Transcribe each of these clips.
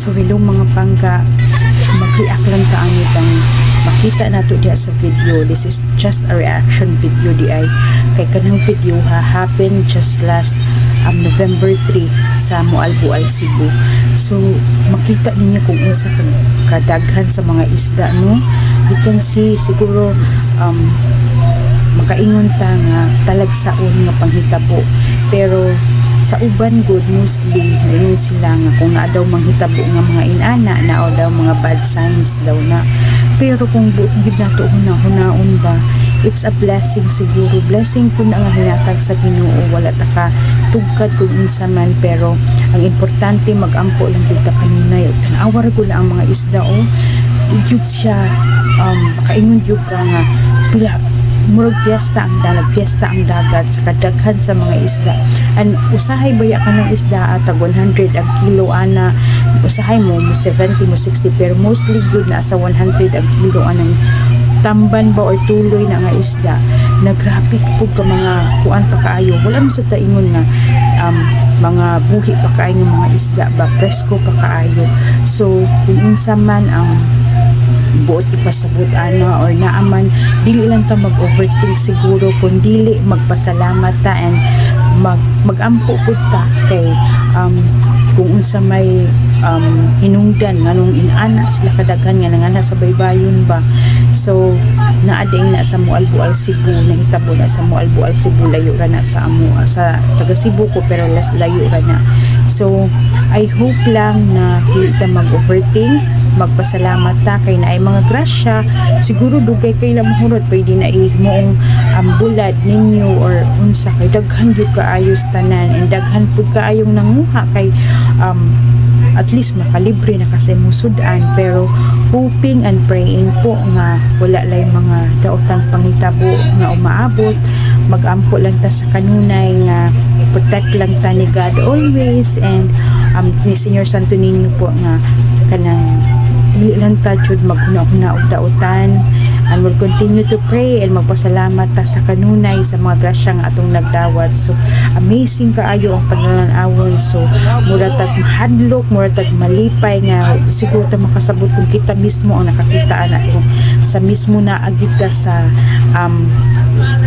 So hello mga pangga, mag-react lang ta ani bang makita nato diha sa video. This is just a reaction video di ay kay kanang video happen just last November 3 sa Mualbual, Cebu. So makita ninyo kung unsa kadaghan sa mga isda, no? You can see siguro makaingon ta nga talagsaon nga panghitabo, pero sa uban good mostly ngayon sila nga kung na daw manghitabo nga mga inana na o daw mga bad signs daw na, pero kung gid nato hunaon ba, it's a blessing siguro, blessing po na nga hinatag sa Ginoo, wala ta ka tugkad kung unsa man, pero ang importante magampo lang gyud ta kanunay ug tanawar ko lang ang mga isda gyud siya makaingon gyud ka nga pila murag piyesta ang dagat sa kadaghan sa mga isda. And usahay baya ka ng isda atag 100 ang kilo ana, usahay mo 70 mo 60, pero mostly good na sa 100 ang kilo anang tamban ba or tuloy na nga isda. Nagrapik po ka mga kuan pa kaayo, wala mo sa taingon nga mga buhi pa kaayo ng mga isda ba, presko pa kaayo. So kung unsa man ang buot ipasabot ana or naaman, dili lang ta mag-overthink siguro, kung dili magpasalamat ta and magampo pud ta kay kung unsa may hinungdan nganong inana sila kadaghan nga nangana sa baybayon ba. So naading na sa Mualbual, Cebu, nahitabo na sa Mualbual, Cebu, layo ra na sa amo sa taga Cebu ko, pero layo ra na. So I hope lang na dili ta mag-overthink, magpasalamat ta kay naay mga grasya, siguro dugay kay lamhurot pwede na ihmoong bulad ninyo or unsa kay daghan gyud kaayos tanan, and daghan pud kaayong nanguha kay at least makalibre na kasi musudan, pero hoping and praying po nga wala lay mga daotang panghitabo nga umaabot. Magampo lang ta sa kanunay nga protect lang ta ni God always, and ni Senyor Santo Niño po nga kanang dili lang ta jud maghuna-huna og daotan, and we'll continue to pray and magpasalamat ta sa kanunay sa mga grasya nga atong nagdawat. So amazing kaayo ang pananawon. So mura tag mahadlok, mura tag malipay nga siguro ta makasabot kung kita mismo ang nakakita nato sa mismo na agid ta sa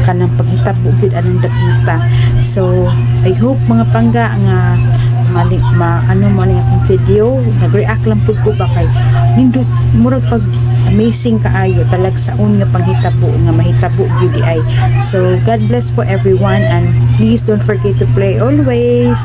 kanang paghitabo gyud anang dakita. So I hope mga pangga nga ano mo ni akong video, nag-react lang pud ko ba kay nindot murag pag amazing kaayo talagsaon nga panghitabo nga mahitabo gyud ay. So God bless for everyone, and please don't forget to pray always.